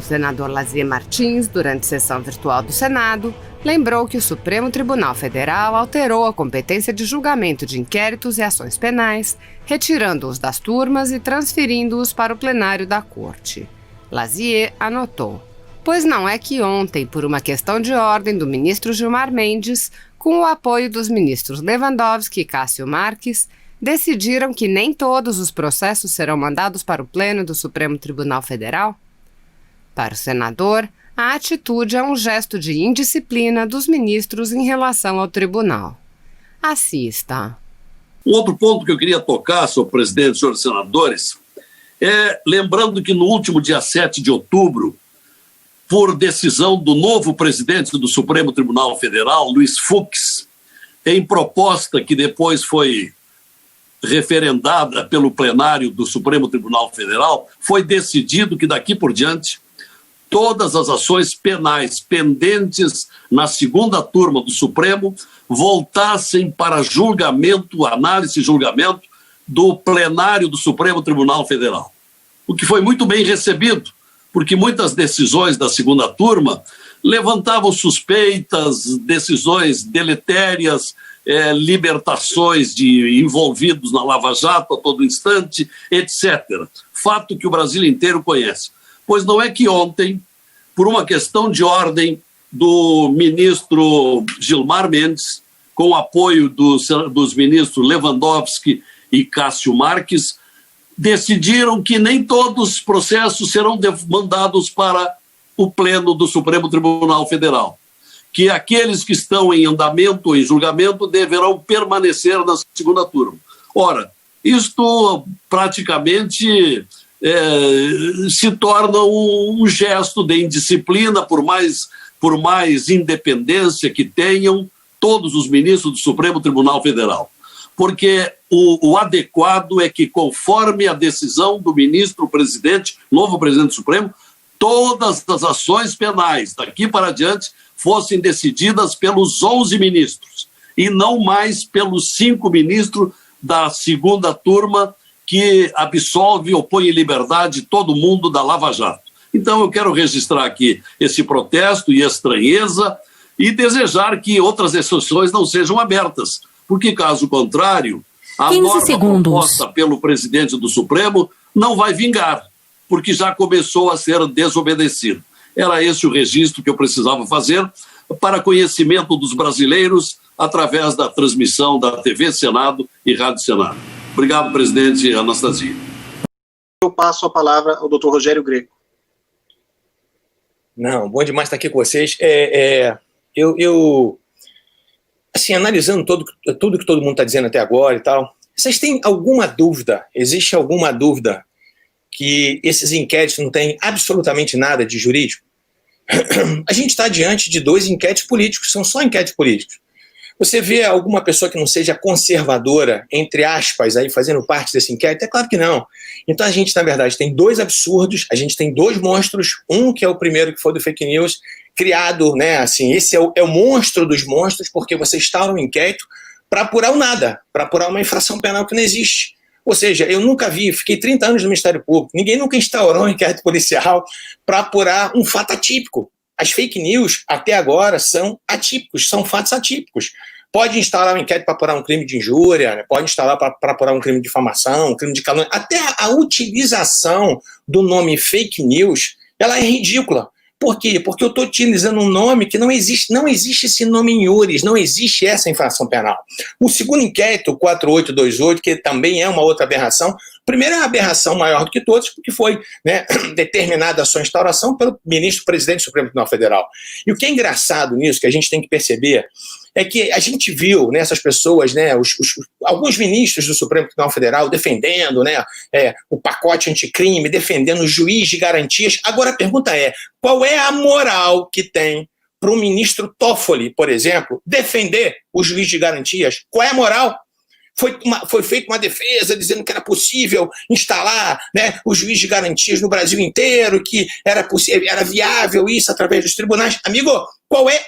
senador Lazier Martins, durante sessão virtual do Senado, lembrou que o Supremo Tribunal Federal alterou a competência de julgamento de inquéritos e ações penais, retirando-os das turmas e transferindo-os para o plenário da Corte. Lazier anotou: pois não é que ontem, por uma questão de ordem do ministro Gilmar Mendes, com o apoio dos ministros Lewandowski e Cássio Marques, decidiram que nem todos os processos serão mandados para o Pleno do Supremo Tribunal Federal? Para o senador, a atitude é um gesto de indisciplina dos ministros em relação ao tribunal. Assista. Um outro ponto que eu queria tocar, senhor presidente, senhores senadores, lembrando que no último dia 7 de outubro, por decisão do novo presidente do Supremo Tribunal Federal, Luiz Fux, em proposta que depois foi referendada pelo plenário do Supremo Tribunal Federal, foi decidido que daqui por diante todas as ações penais pendentes na segunda turma do Supremo voltassem para julgamento, análise e julgamento do plenário do Supremo Tribunal Federal. O que foi muito bem recebido, porque muitas decisões da segunda turma levantavam suspeitas, decisões deletérias, libertações de envolvidos na Lava Jato a todo instante, etc. Fato que o Brasil inteiro conhece. Pois não é que ontem, por uma questão de ordem do ministro Gilmar Mendes, com o apoio dos ministros Lewandowski e Cássio Marques, decidiram que nem todos os processos serão mandados para o Pleno do Supremo Tribunal Federal, que aqueles que estão em andamento ou em julgamento deverão permanecer na segunda turma. Ora, isto praticamente se torna um gesto de indisciplina, por mais independência que tenham todos os ministros do Supremo Tribunal Federal. Porque o adequado é que, conforme a decisão do ministro-presidente, novo presidente do Supremo, todas as ações penais daqui para adiante fossem decididas pelos 11 ministros e não mais pelos 5 ministros da segunda turma que absolve ou põe em liberdade todo mundo da Lava Jato. Então eu quero registrar aqui esse protesto e estranheza e desejar que outras exceções não sejam abertas, porque caso contrário, a norma proposta pelo presidente do Supremo não vai vingar, porque já começou a ser desobedecido. Era esse o registro que eu precisava fazer para conhecimento dos brasileiros através da transmissão da TV Senado e Rádio Senado. Obrigado, presidente Anastasia. Eu passo a palavra ao doutor Rogério Greco. Não, bom demais estar aqui com vocês. Assim, analisando tudo que todo mundo está dizendo até agora e tal, vocês têm alguma dúvida, existe alguma dúvida que esses inquéritos não têm absolutamente nada de jurídico? A gente está diante de 2 inquéritos políticos, são só inquéritos políticos. Você vê alguma pessoa que não seja conservadora, entre aspas, aí fazendo parte desse inquérito? É claro que não. Então a gente, na verdade, tem 2 absurdos, a gente tem 2 monstros, um que é o primeiro que foi do fake news, criado, né, assim, esse é o monstro dos monstros, porque você instaura um inquérito para apurar o nada, para apurar uma infração penal que não existe. Ou seja, eu nunca vi, fiquei 30 anos no Ministério Público, ninguém nunca instaurou um inquérito policial para apurar um fato atípico. As fake news, até agora, são atípicos, são fatos atípicos. Pode instaurar um inquérito para apurar um crime de injúria, né? Pode instaurar para apurar um crime de difamação, um crime de calúnia. Até a utilização do nome fake news, ela é ridícula. Por quê? Porque eu estou utilizando um nome que não existe esse nome em iures, não existe essa infração penal. O segundo inquérito, o 4828, que também é uma outra aberração, primeiro é uma aberração maior do que todos, porque foi, né, determinada a sua instauração pelo ministro-presidente do Supremo Tribunal Federal. E o que é engraçado nisso, que a gente tem que perceber, é que a gente viu nessas pessoas, né, alguns ministros do Supremo Tribunal Federal defendendo, né, o pacote anticrime, defendendo o juiz de garantias. Agora a pergunta é, qual é a moral que tem para o ministro Toffoli, por exemplo, defender o juiz de garantias? Qual é a moral? Foi feita uma defesa dizendo que era possível instalar, né, o juiz de garantias no Brasil inteiro, que era viável isso através dos tribunais. Amigo,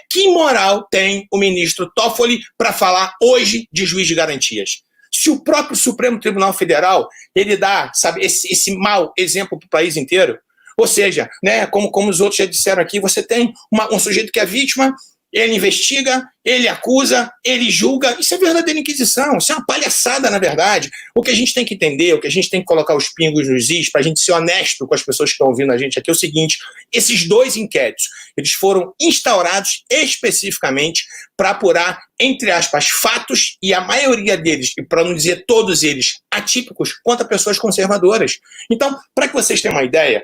que moral tem o ministro Toffoli para falar hoje de juiz de garantias? Se o próprio Supremo Tribunal Federal ele dá, sabe, esse mau exemplo para o país inteiro, Ou seja, né, como os outros já disseram aqui, você tem um sujeito que é vítima, ele investiga, ele acusa, ele julga. Isso é verdadeira inquisição, isso é uma palhaçada, na verdade. O que a gente tem que entender, o que a gente tem que colocar os pingos nos is, para a gente ser honesto com as pessoas que estão ouvindo a gente aqui, é o seguinte: esses 2 inquéritos, eles foram instaurados especificamente para apurar, entre aspas, fatos, e a maioria deles, e para não dizer todos eles, atípicos, contra pessoas conservadoras. Então, para que vocês tenham uma ideia,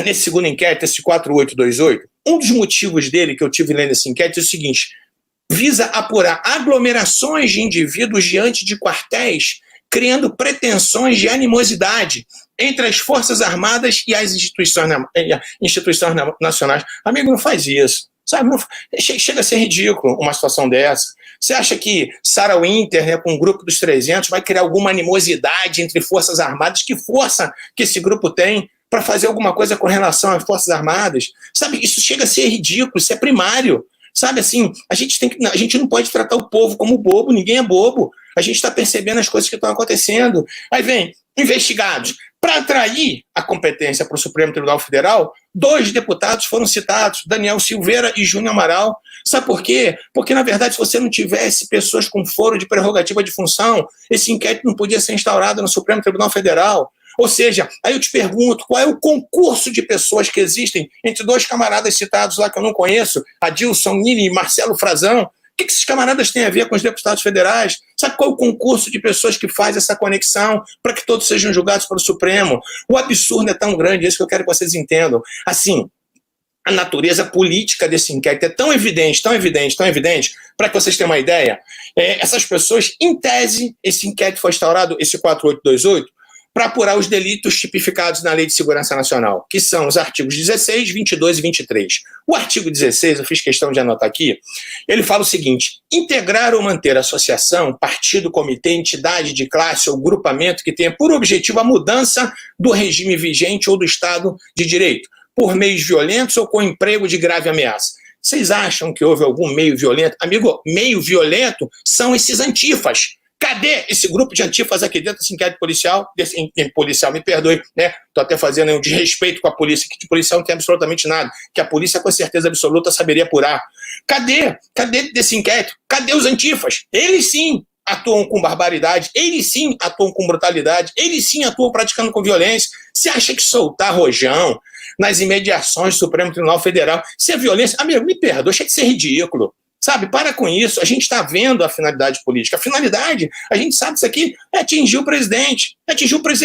nesse segundo inquérito, esse 4828, um dos motivos dele, que eu tive lendo esse inquérito, é o seguinte: visa apurar aglomerações de indivíduos diante de quartéis, criando pretensões de animosidade entre as Forças Armadas e as instituições nacionais. Amigo, não faz isso. Sabe? Chega a ser ridículo uma situação dessa. Você acha que Sarah Winter, né, com o grupo dos 300, vai criar alguma animosidade entre Forças Armadas? Que força que esse grupo tem para fazer alguma coisa com relação às Forças Armadas? Sabe, isso chega a ser ridículo, isso é primário. Sabe, assim, a gente não pode tratar o povo como bobo, ninguém é bobo. A gente está percebendo as coisas que estão acontecendo. Aí vem, investigados. Para atrair a competência para o Supremo Tribunal Federal, 2 deputados foram citados, Daniel Silveira e Júnior Amaral. Sabe por quê? Porque, na verdade, se você não tivesse pessoas com foro de prerrogativa de função, esse inquérito não podia ser instaurado no Supremo Tribunal Federal. Ou seja, aí eu te pergunto, qual é o concurso de pessoas que existem entre 2 camaradas citados lá que eu não conheço, Adilson Nini e Marcelo Frazão? O que esses camaradas têm a ver com os deputados federais? Sabe qual é o concurso de pessoas que faz essa conexão para que todos sejam julgados pelo Supremo? O absurdo é tão grande, é isso que eu quero que vocês entendam. Assim, a natureza política desse inquérito é tão evidente, para que vocês tenham uma ideia, essas pessoas, em tese, esse inquérito foi instaurado, esse 4828, para apurar os delitos tipificados na Lei de Segurança Nacional, que são os artigos 16, 22 e 23. O artigo 16, eu fiz questão de anotar aqui, ele fala o seguinte: integrar ou manter associação, partido, comitê, entidade de classe ou grupamento que tenha por objetivo a mudança do regime vigente ou do Estado de Direito, por meios violentos ou com emprego de grave ameaça. Vocês acham que houve algum meio violento? Amigo, meio violento são esses antifas. Cadê esse grupo de antifas aqui dentro desse inquérito policial? Policial, me perdoe, né? Estou até fazendo um desrespeito com a polícia, que de policial não tem absolutamente nada, que a polícia com certeza absoluta saberia apurar. Cadê desse inquérito? Cadê os antifas? Eles sim atuam com barbaridade, eles sim atuam com brutalidade, eles sim atuam praticando com violência. Você acha que soltar rojão nas imediações do Supremo Tribunal Federal, se é violência? Amigo, me perdoe, achei que isso é ridículo. Sabe, para com isso, a gente está vendo a finalidade política. A finalidade, a gente sabe isso aqui, é atingir o presidente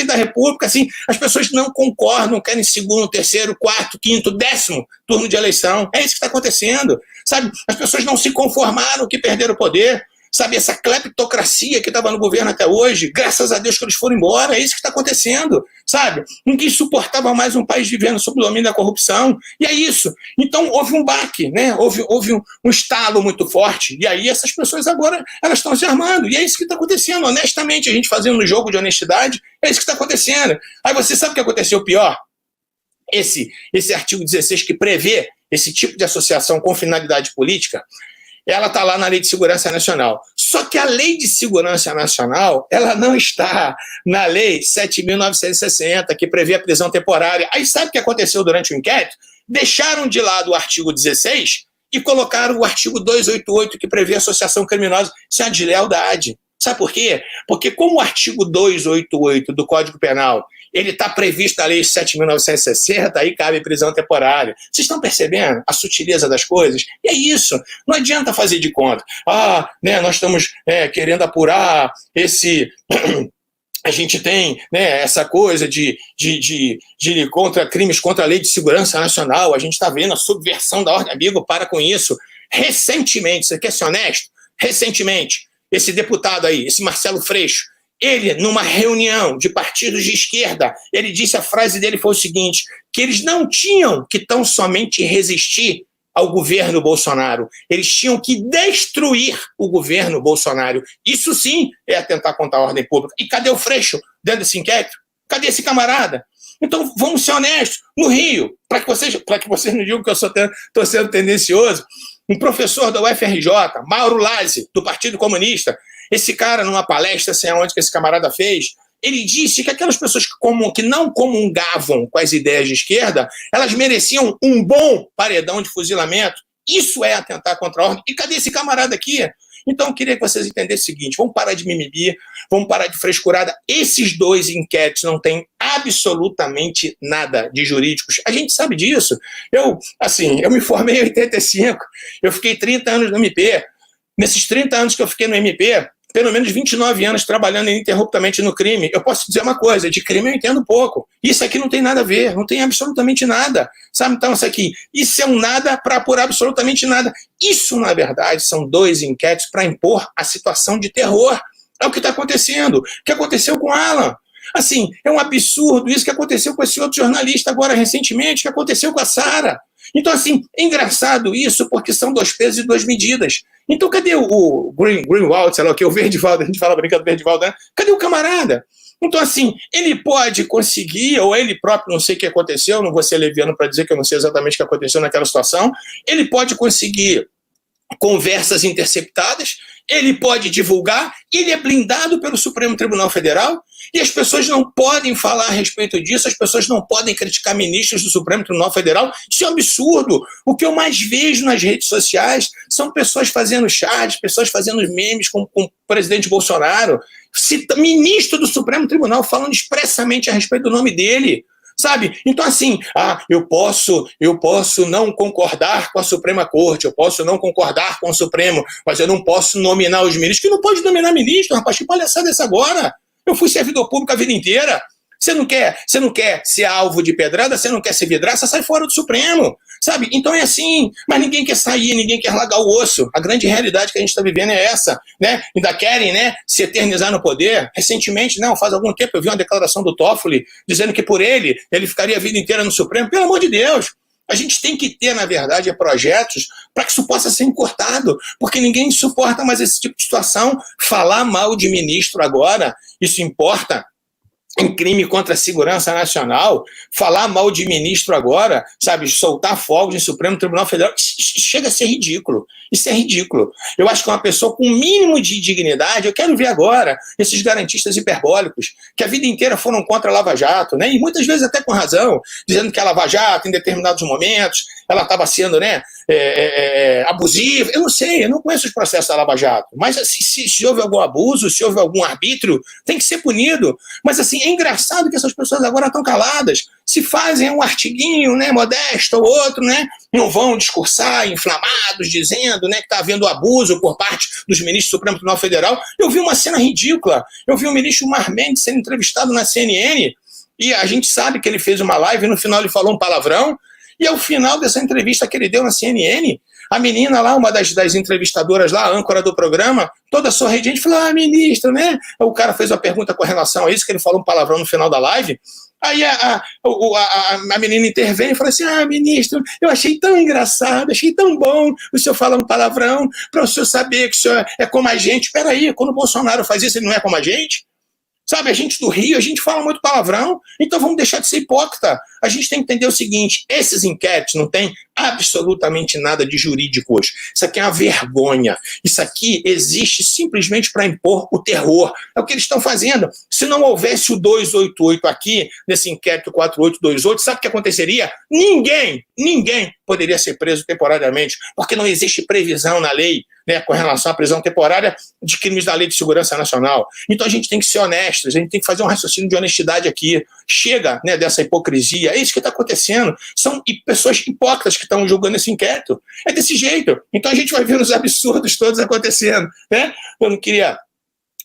da República, assim, as pessoas não concordam, querem segundo, terceiro, quarto, quinto, 10º turno de eleição, é isso que está acontecendo, sabe, as pessoas não se conformaram que perderam o poder, sabe, essa cleptocracia que estava no governo até hoje, graças a Deus que eles foram embora, é isso que está acontecendo, sabe? Ninguém suportava mais um país vivendo sob o domínio da corrupção, e é isso. Então houve um baque, né? Houve um estalo muito forte, e aí essas pessoas agora, elas estão se armando, e é isso que está acontecendo, honestamente, a gente fazendo um jogo de honestidade, é isso que está acontecendo. Aí você sabe o que aconteceu pior? Esse artigo 16 que prevê esse tipo de associação com finalidade política, ela está lá na Lei de Segurança Nacional. Só que a Lei de Segurança Nacional, ela não está na Lei 7.960, que prevê a prisão temporária. Aí sabe o que aconteceu durante o inquérito? Deixaram de lado o artigo 16 e colocaram o artigo 288, que prevê associação criminosa. Isso é uma deslealdade. Sabe por quê? Porque como o artigo 288 do Código Penal, ele está previsto na Lei 7.960, aí cabe prisão temporária. Vocês estão percebendo a sutileza das coisas? E é isso, não adianta fazer de conta. Nós estamos querendo apurar esse... A gente tem, né, essa coisa de contra crimes contra a Lei de Segurança Nacional, a gente está vendo a subversão da ordem. Amigo, para com isso. Recentemente, você quer ser honesto? Recentemente, esse deputado aí, esse Marcelo Freixo, ele, numa reunião de partidos de esquerda, ele disse, a frase dele foi o seguinte, que eles não tinham que tão somente resistir ao governo Bolsonaro, eles tinham que destruir o governo Bolsonaro. Isso sim é atentar contra a ordem pública. E cadê o Freixo dentro desse inquérito? Cadê esse camarada? Então, vamos ser honestos. No Rio, para que vocês não digam que eu estou sendo tendencioso, um professor da UFRJ, Mauro Lazzi, do Partido Comunista, esse cara, numa palestra, sei aonde que esse camarada fez, ele disse que aquelas pessoas que não comungavam com as ideias de esquerda, elas mereciam um bom paredão de fuzilamento. Isso é atentar contra a ordem. E cadê esse camarada aqui? Então, eu queria que vocês entendessem o seguinte, vamos parar de mimimi, vamos parar de frescurada. Esses dois inquéritos não têm absolutamente nada de jurídicos. A gente sabe disso. Eu me formei em 85, eu fiquei 30 anos no MP. Nesses 30 anos que eu fiquei no MP, pelo menos 29 anos trabalhando ininterruptamente no crime. Eu posso dizer uma coisa, de crime eu entendo pouco. Isso aqui não tem nada a ver, não tem absolutamente nada. Sabe, então isso é um nada para apurar absolutamente nada. Isso, na verdade, são dois inquéritos para impor a situação de terror. É o que está acontecendo. O que aconteceu com Alan. Assim, é um absurdo isso que aconteceu com esse outro jornalista agora recentemente, que aconteceu com a Sara. Então, assim, é engraçado isso, porque são 2 pesos e 2 medidas. Então, cadê o Greenwald, sei lá o que, o Verdivaldo, a gente fala brincando do Verdivaldo, né? Cadê o camarada? Então, assim, ele pode conseguir, ou ele próprio, não sei o que aconteceu, não vou ser leviano para dizer que eu não sei exatamente o que aconteceu naquela situação, ele pode conseguir conversas interceptadas, ele pode divulgar, ele é blindado pelo Supremo Tribunal Federal, e as pessoas não podem falar a respeito disso, as pessoas não podem criticar ministros do Supremo Tribunal Federal. Isso é um absurdo. O que eu mais vejo nas redes sociais são pessoas fazendo chats, pessoas fazendo memes com o presidente Bolsonaro, ministro do Supremo Tribunal falando expressamente a respeito do nome dele. Sabe? Então, assim, eu posso não concordar com a Suprema Corte, eu posso não concordar com o Supremo, mas eu não posso nominar os ministros. Que não pode nominar ministro, rapaz, que palhaçada é essa agora? Eu fui servidor público a vida inteira. Você não quer ser alvo de pedrada, você não quer ser vidraça, sai fora do Supremo, sabe? Então é assim, mas ninguém quer sair, ninguém quer largar o osso. A grande realidade que a gente está vivendo é essa, né? Ainda querem, né, se eternizar no poder. Recentemente, não, faz algum tempo eu vi uma declaração do Toffoli dizendo que por ele ficaria a vida inteira no Supremo. Pelo amor de Deus! A gente tem que ter, na verdade, projetos para que isso possa ser encurtado, porque ninguém suporta mais esse tipo de situação. Falar mal de ministro agora, isso importa? Em crime contra a segurança nacional, falar mal de ministro agora, sabe, soltar fogos em Supremo Tribunal Federal, chega a ser ridículo. Isso é ridículo. Eu acho que uma pessoa com o mínimo de dignidade, eu quero ver agora esses garantistas hiperbólicos, que a vida inteira foram contra a Lava Jato, né, e muitas vezes até com razão, dizendo que a Lava Jato, em determinados momentos, ela estava sendo, né, abusiva. Eu não sei, eu não conheço os processos da Lava Jato, mas se houve algum abuso, se houve algum arbítrio, tem que ser punido. Mas assim, é engraçado que essas pessoas agora estão caladas, se fazem um artiguinho, né, modesto ou outro, né, não vão discursar inflamados, dizendo, né, que está havendo abuso por parte dos ministros do Supremo Tribunal Federal. Eu vi uma cena ridícula, eu vi o ministro Mar Mendes sendo entrevistado na CNN, e a gente sabe que ele fez uma live e no final ele falou um palavrão, e ao final dessa entrevista que ele deu na CNN, a menina lá, uma das entrevistadoras lá, a âncora do programa, toda sorridente, falou, ministro, né? O cara fez uma pergunta com relação a isso, que ele falou um palavrão no final da live. Aí a menina intervém e fala assim, ministro, eu achei tão engraçado, achei tão bom o senhor falar um palavrão, para o senhor saber que o senhor é como a gente. Peraí, quando o Bolsonaro faz isso, ele não é como a gente? Sabe, a gente do Rio, a gente fala muito palavrão, então vamos deixar de ser hipócrita. A gente tem que entender o seguinte, esses inquéritos não têm absolutamente nada de jurídico hoje. Isso aqui é uma vergonha. Isso aqui existe simplesmente para impor o terror. É o que eles estão fazendo. Se não houvesse o 288 aqui, nesse inquérito 4828, sabe o que aconteceria? Ninguém poderia ser preso temporariamente, porque não existe previsão na lei, né, com relação à prisão temporária de crimes da Lei de Segurança Nacional. Então a gente tem que ser honesto, a gente tem que fazer um raciocínio de honestidade aqui. Chega, né, dessa hipocrisia. É isso que está acontecendo. São pessoas hipócritas que estão julgando esse inquérito. É desse jeito. Então a gente vai ver os absurdos todos acontecendo, né? Eu não queria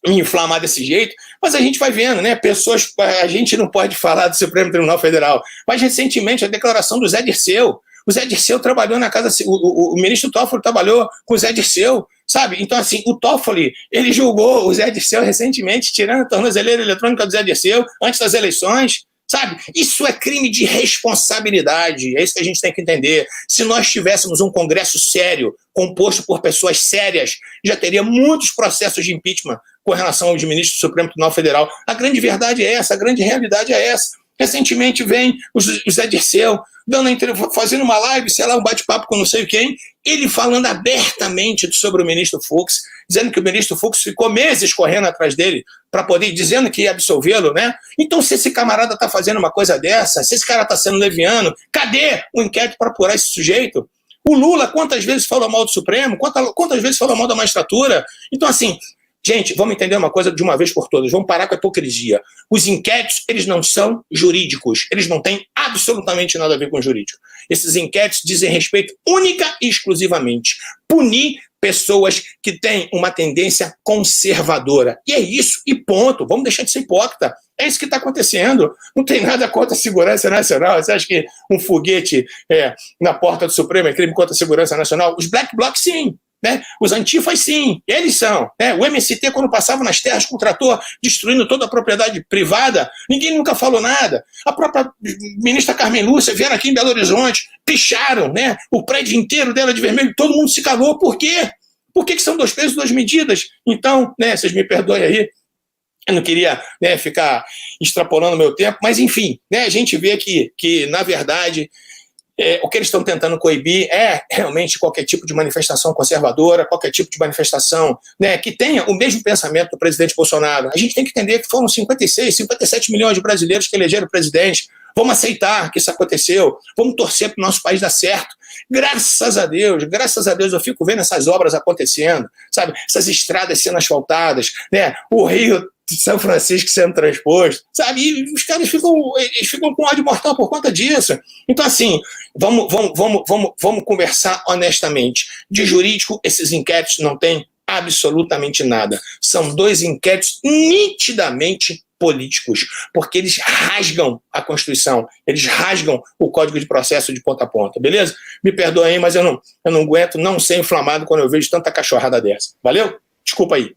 me inflamar desse jeito, mas a gente vai vendo, né? Pessoas, a gente não pode falar do Supremo Tribunal Federal, mas recentemente a declaração do Zé Dirceu. O Zé Dirceu trabalhou na casa, o ministro Toffoli trabalhou com o Zé Dirceu, sabe? Então, assim, o Toffoli, ele julgou o Zé Dirceu recentemente, tirando a tornozeleira eletrônica do Zé Dirceu antes das eleições, sabe? Isso é crime de responsabilidade, é isso que a gente tem que entender. Se nós tivéssemos um Congresso sério, composto por pessoas sérias, já teria muitos processos de impeachment com relação aos ministros do Supremo Tribunal Federal. A grande verdade é essa, a grande realidade é essa. Recentemente vem o Zé Dirceu fazendo uma live, sei lá, um bate-papo com não sei quem, ele falando abertamente sobre o ministro Fux, dizendo que o ministro Fux ficou meses correndo atrás dele para poder, dizendo que ia absolvê-lo, né? Então, se esse camarada está fazendo uma coisa dessa, se esse cara está sendo leviano, cadê o inquérito para apurar esse sujeito? O Lula, quantas vezes falou mal do Supremo? Quantas vezes falou mal da magistratura? Então, assim, gente, vamos entender uma coisa de uma vez por todas, vamos parar com a hipocrisia. Os inquéritos, eles não são jurídicos, eles não têm absolutamente nada a ver com jurídico. Esses inquéritos dizem respeito única e exclusivamente punir pessoas que têm uma tendência conservadora. E é isso, e ponto. Vamos deixar de ser hipócrita. É isso que está acontecendo. Não tem nada contra a segurança nacional. Você acha que um foguete na porta do Supremo é crime contra a segurança nacional? Os black blocs, sim. Né? Os antifas, sim, eles são. Né? O MST, quando passava nas terras com o trator, destruindo toda a propriedade privada, ninguém nunca falou nada. A própria ministra Carmen Lúcia vieram aqui em Belo Horizonte, picharam, né, o prédio inteiro dela de vermelho, todo mundo se calou. Por quê? Por que são 2 pesos, 2 medidas? Então, né, vocês me perdoem aí, eu não queria, né, ficar extrapolando o meu tempo, mas enfim, né, a gente vê que na verdade, o que eles estão tentando coibir é realmente qualquer tipo de manifestação conservadora, qualquer tipo de manifestação, né, que tenha o mesmo pensamento do presidente Bolsonaro. A gente tem que entender que foram 56, 57 milhões de brasileiros que elegeram o presidente. Vamos aceitar que isso aconteceu, vamos torcer para o nosso país dar certo. Graças a Deus, eu fico vendo essas obras acontecendo, sabe? Essas estradas sendo asfaltadas, né? O Rio de São Francisco sendo transposto, sabe? E os caras ficam com ódio mortal por conta disso. Então, assim, vamos conversar honestamente. De jurídico, esses inquéritos não têm absolutamente nada. São 2 inquéritos nitidamente políticos, porque eles rasgam a Constituição, eles rasgam o Código de Processo de ponta a ponta, beleza? Me perdoem, mas eu não aguento não ser inflamado quando eu vejo tanta cachorrada dessa. Valeu? Desculpa aí.